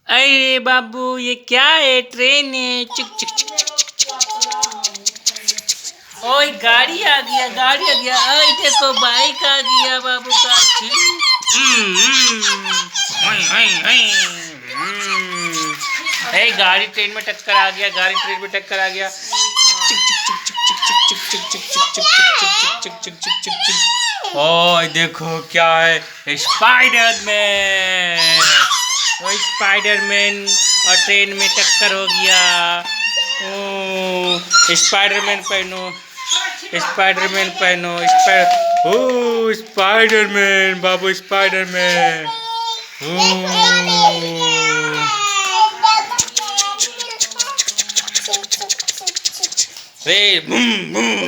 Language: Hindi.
अरे बाबू ये क्या है? ट्रेन है। चिक चिक चिक चिक चिक चिक चिक। ओए गाड़ी आ गया, गाड़ी आ गया। ओए देखो बाइक आ गया बाबू का। ए गाड़ी ट्रेन में टक्कर आ गया, गाड़ी ट्रेन में टक्कर आ गया। चिक चिक चिक चिक चिक चिक चिक चिक चिक चिक चिक चिक चिक चिक चिक चिक चिक। ओए देखो क्या है? स्पाइडरमैन। वो स्पाइडरमैन और ट्रेन में टक्कर हो गया। ओ स्पाइडरमैन पहनो, स्पाइडरमैन पहनो। ओ स्पाइडरमैन बाबू, स्पाइडरमैन। रे बूम बूम